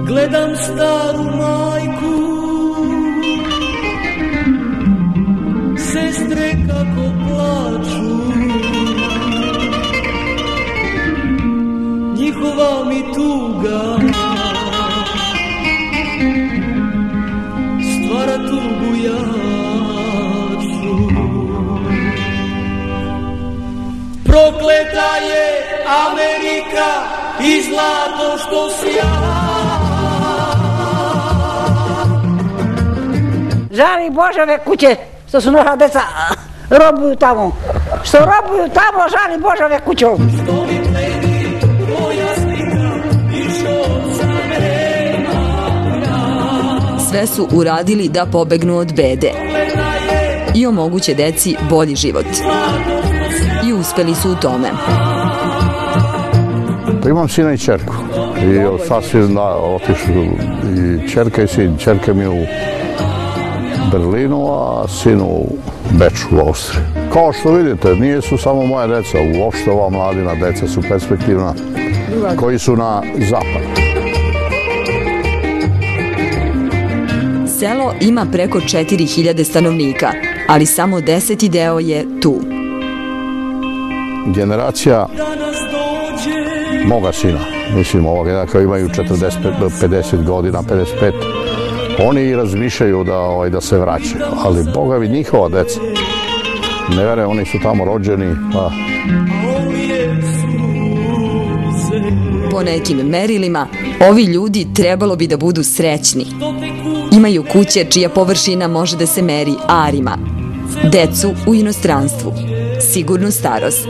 Gledam staru majku, sestre kako plaču, njihova mi tuga stvara tugu jaču. Prokleta je Amerika i zlato što sja. Žali Bože ove kuće što su naša deca robuju tamo. Što robuju tamo, žali Bože ove kuće. Sve su uradili da pobegnu od bede i omoguće deci bolji život. I uspeli su u tome. Pa imam sina i čerku. I sasvim otišli i čerka i sin. Čerka mi je u Berlinu, a sin u Beču u Austriji. Kao što vidite, nije su samo moja deca, uopšte ova mladina deca su perspektivna, koji su na zapadu. Selo ima preko 4000 stanovnika, ali samo 10. deo je tu. Generacija moga sina, mislim ovoga jednaka imaju 50 godina, 55, oni razmišljaju da se vraćaju, ali Boga mi njihova deca, ne vere, oni su tamo rođeni. Po nekim merilima, ovi ljudi trebalo bi da budu srećni. Imaju kuće čija površina može da se meri arima, decu u inostranstvu, sigurnu starost.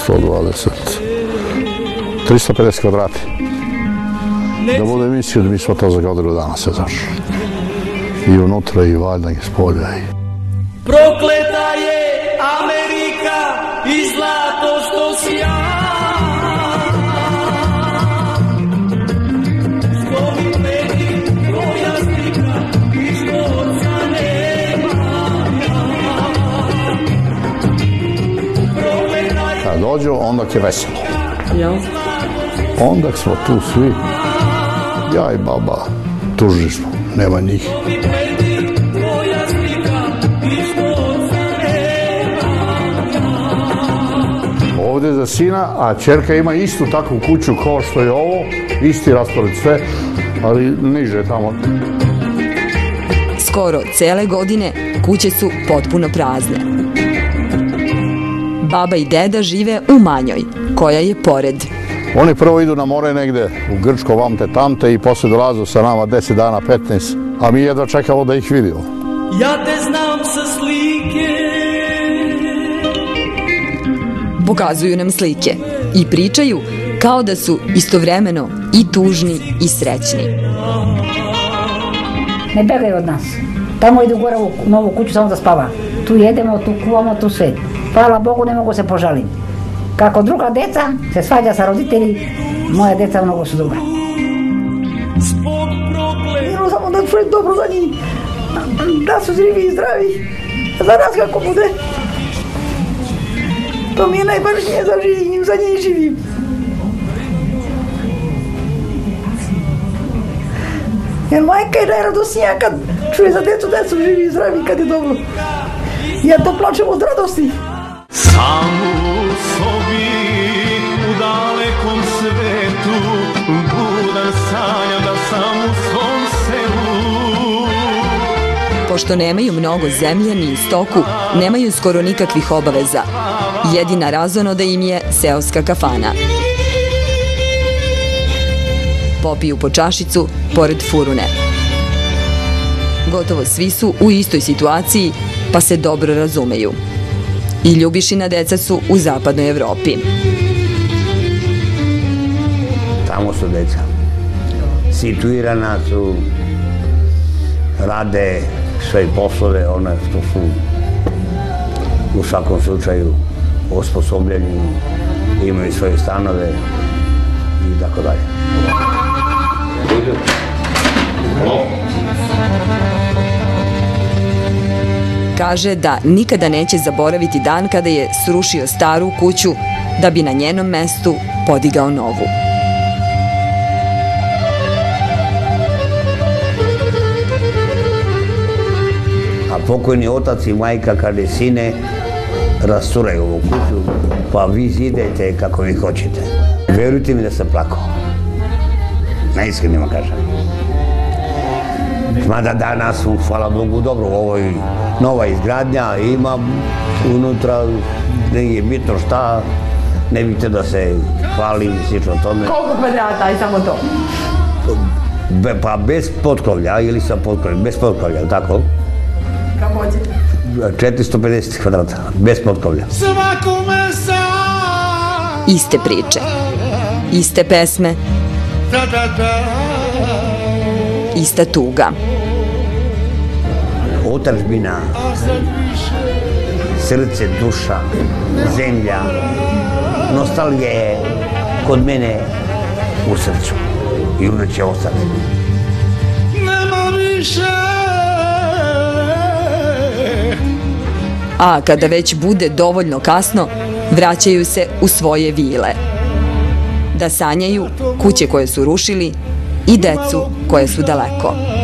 120, 350 kvadrati. Da budem iskren, mi smo to za godinu dana se zašli. I unutra, i valjda, i spolja. Prokleta je Amerika i zlato što sja. Kad dođu, onda je veselo. Onda smo tu svi, ja i baba, tužni smo, nema njih. Ovdje za sina, a čerka ima istu takvu kuću kao što je ovo, isti raspored sve, ali niže tamo. Skoro cele godine kuće su potpuno prazne. Baba i deda žive u manjoj, koja je pored. Oni prvo idu na more negde, u Grčko, vamte, tamte i posle dolaze sa nama 10 dana, 15, a mi jedva čekamo da ih vidimo. Ja te znam sa slike. Pokazuju nam slike i pričaju kao da su istovremeno i tužni i srećni. Ne begaju od nas. Tamo idu gore u novu kuću samo da spava. Tu jedemo, tu kuvamo, tu sve. Hvala Bogu, ne mogu se požaliti. Kako druga deca se svađa sa roditelji, moja deca mnogo su druga. Idemo samo da čujem dobro za njih. Da su živi i zdravi. Za nas kako bude. To mi je najvažnije za njih živim. Jer majka je najradosnija kad čuje za decu da su živi i zdravi, kad je dobro. Ja to plačem od radosti. Sam u sobi, u dalekom svetu, budan sanjam da sam u svom selu. Pošto nemaju mnogo zemlje ni stoku, nemaju skoro nikakvih obaveza. Jedina razonoda im je seoska kafana. Popiju po čašicu pored furune. Gotovo svi su u istoj situaciji, pa se dobro razumeju. I Ljubišina deca su u zapadnoj Evropi. Tamo su deca. Situirana su, rade sve poslove, one što su u svakom slučaju osposobljeni, imaju svoje stanove i tako dalje. kaže da nikada neće zaboraviti dan kada je srušio staru kuću da bi na njenom mestu podigao novu. A pokojni otac i majka kaže, sine, rasturaj ovu kuću, pa vi zidajte kako vi hoćete. Verujte mi da sam plakao. Najiskrenije vam kažem. Mada danas, hvala Bogu, dobro, u ovoj nova izgradnja ima unutra, nije bitno šta, ne bih da se hvalim i slično tome. Koliko kvadrata i samo to? Pa bez potkrovlja ili sa potkrovljem, bez potkrovlja, tako? Kako hoćete? 450 kvadrata, bez potkrovlja. Iste priče, iste pesme, ista tuga. Otadžbina, srce, duša, zemlja, nostalgija je kod mene u srcu i uvijek će ostati. A kada već bude dovoljno kasno, vraćaju se u svoje vile. Da sanjaju kuće koje su rušili i decu koje su daleko.